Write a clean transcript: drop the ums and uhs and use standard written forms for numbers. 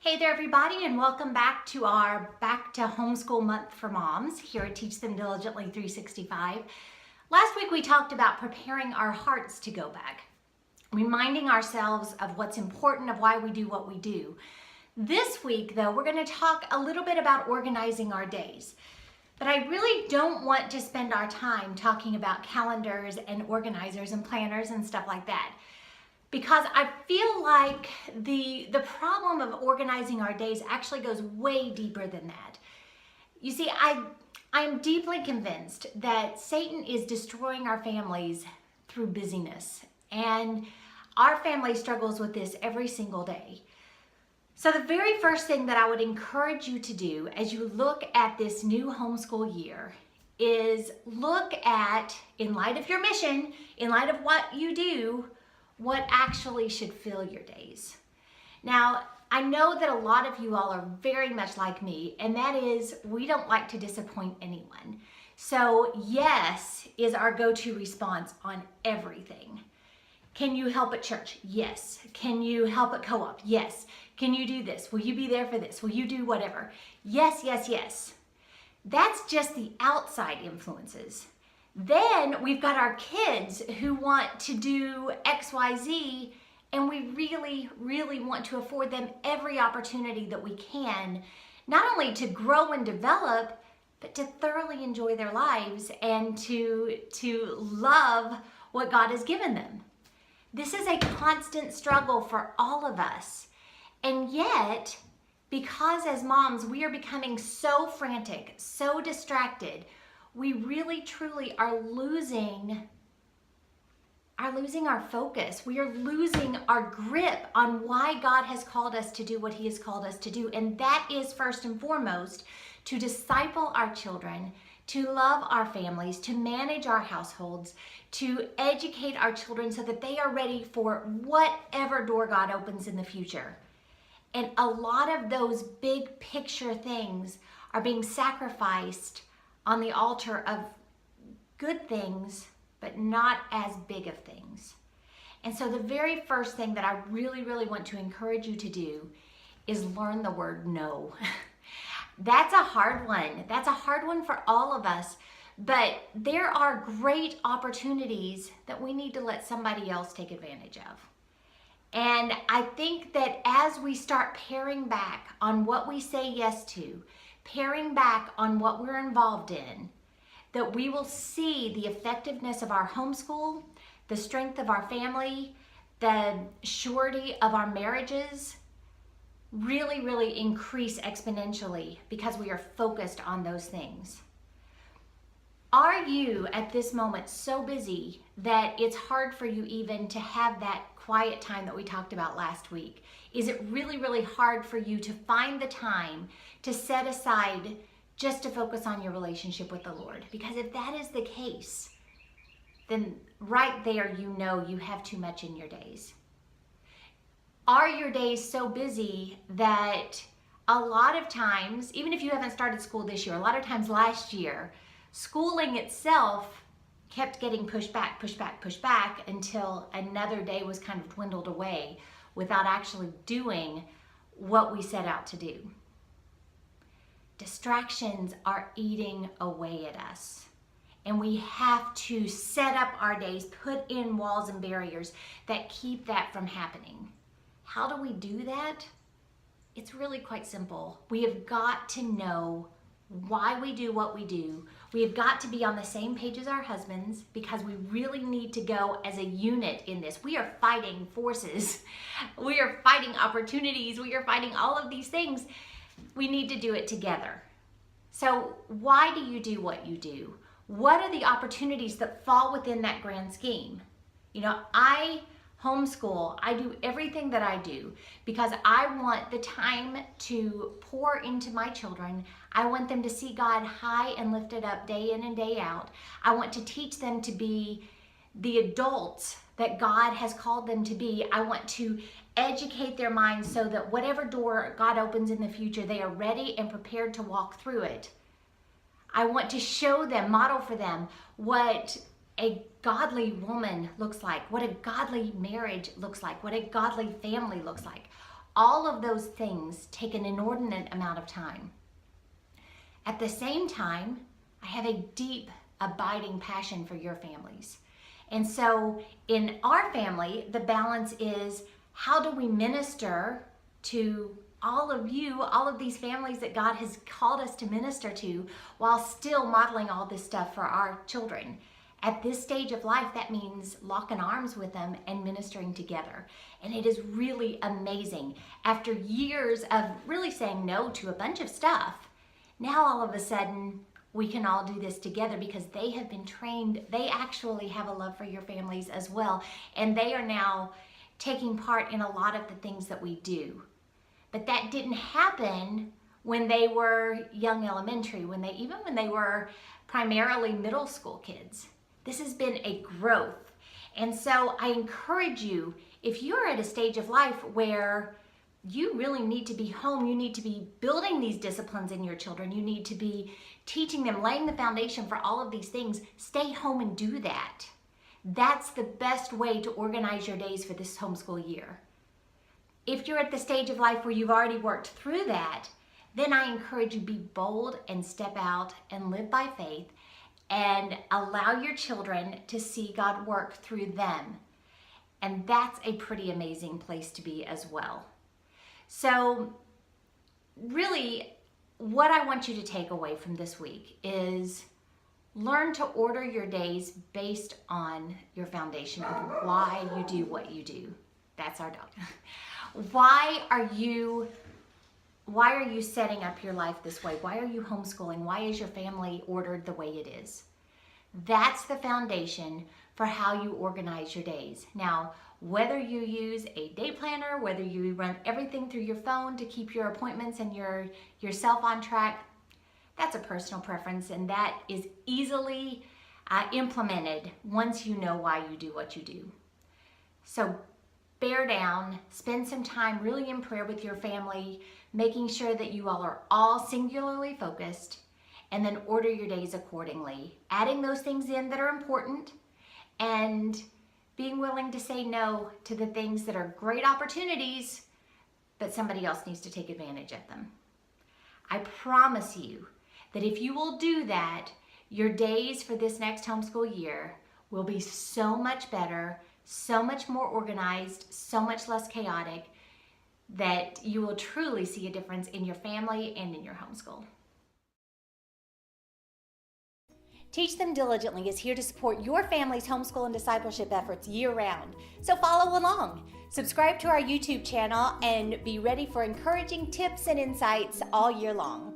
Hey there everybody, and welcome back to our Back to Homeschool Month for Moms here at Teach Them Diligently 365. Last week we talked about preparing our hearts to go back, reminding ourselves of what's important, of why we do what we do. This week though, we're going to talk a little bit about organizing our days. But I really don't want to spend our time talking about calendars and organizers and planners and stuff like that. Because I feel like the problem of organizing our days actually goes way deeper than that. You see, I'm deeply convinced that Satan is destroying our families through busyness. And our family struggles with this every single day. So the very first thing that I would encourage you to do as you look at this new homeschool year is look at, in light of your mission, in light of what you do, what actually should fill your days. Now, I know that a lot of you all are very much like me, and that is we don't like to disappoint anyone. So yes is our go-to response on everything. Can you help at church? Yes. Can you help at co-op? Yes. Can you do this? Will you be there for this? Will you do whatever? Yes, yes, yes. That's just the outside influences. Then we've got our kids who want to do XYZ, and we really, really want to afford them every opportunity that we can, not only to grow and develop, but to thoroughly enjoy their lives and to love what God has given them. This is a constant struggle for all of us. And yet, because as moms, we are becoming so frantic, so distracted, we really truly are losing our focus. We are losing our grip on why God has called us to do what He has called us to do. And that is first and foremost to disciple our children, to love our families, to manage our households, to educate our children so that they are ready for whatever door God opens in the future. And a lot of those big picture things are being sacrificed on the altar of good things, but not as big of things. And so the very first thing that I really, really want to encourage you to do is learn the word no. That's a hard one. That's a hard one for all of us, but there are great opportunities that we need to let somebody else take advantage of. And I think that as we start paring back on what we say yes to, paring back on what we're involved in, that we will see the effectiveness of our homeschool, the strength of our family, the surety of our marriages really, really increase exponentially because we are focused on those things. Are you at this moment so busy that it's hard for you even to have that quiet time that we talked about last week? Is it really, really hard for you to find the time to set aside just to focus on your relationship with the Lord? Because if that is the case, then right there you know you have too much in your days. Are your days so busy that a lot of times, even if you haven't started school this year, a lot of times last year, schooling itself kept getting pushed back until another day was kind of dwindled away without actually doing what we set out to do. Distractions are eating away at us. And we have to set up our days, put in walls and barriers that keep that from happening. How do we do that? It's really quite simple. We have got to know why we do what we do. We have got to be on the same page as our husbands because we really need to go as a unit in this. We are fighting forces. We are fighting opportunities. We are fighting all of these things. We need to do it together. So why do you do what you do? What are the opportunities that fall within that grand scheme? You know, I homeschool, I do everything that I do because I want the time to pour into my children. I want them to see God high and lifted up day in and day out. I want to teach them to be the adults that God has called them to be. I want to educate their minds so that whatever door God opens in the future, they are ready and prepared to walk through it. I want to show them, model for them what a godly woman looks like, what a godly marriage looks like, what a godly family looks like. all of those things take an inordinate amount of time. At the same time, I have a deep, abiding passion for your families. And so in our family, the balance is, how do we minister to all of you, all of these families that God has called us to minister to, while still modeling all this stuff for our children? At this stage of life, that means locking arms with them and ministering together. And it is really amazing. After years of really saying no to a bunch of stuff, now all of a sudden we can all do this together because they have been trained. They actually have a love for your families as well. And they are now taking part in a lot of the things that we do. But that didn't happen when they were young elementary, when they were primarily middle school kids. This has been a growth. And so I encourage you, if you're at a stage of life where you really need to be home, you need to be building these disciplines in your children, you need to be teaching them, laying the foundation for all of these things, stay home and do that. That's the best way to organize your days for this homeschool year. If you're at the stage of life where you've already worked through that, then I encourage you, be bold and step out and live by faith and allow your children to see God work through them. And that's a pretty amazing place to be as well. So really, what I want you to take away from this week is learn to order your days based on your foundation of why you do what you do. That's our dog. Why are you setting up your life this way? Why are you homeschooling? Why is your family ordered the way it is? That's the foundation for how you organize your days. Now, whether you use a day planner, whether you run everything through your phone to keep your appointments and yourself on track, that's a personal preference, and that is easily implemented once you know why you do what you do. So bear down, spend some time really in prayer with your family, making sure that you all are all singularly focused, and then order your days accordingly, adding those things in that are important, and being willing to say no to the things that are great opportunities, but somebody else needs to take advantage of them. I promise you that if you will do that, your days for this next homeschool year will be so much better, so much more organized, so much less chaotic, that you will truly see a difference in your family and in your homeschool. Teach Them Diligently is here to support your family's homeschool and discipleship efforts year-round. So follow along. Subscribe to our YouTube channel and be ready for encouraging tips and insights all year long.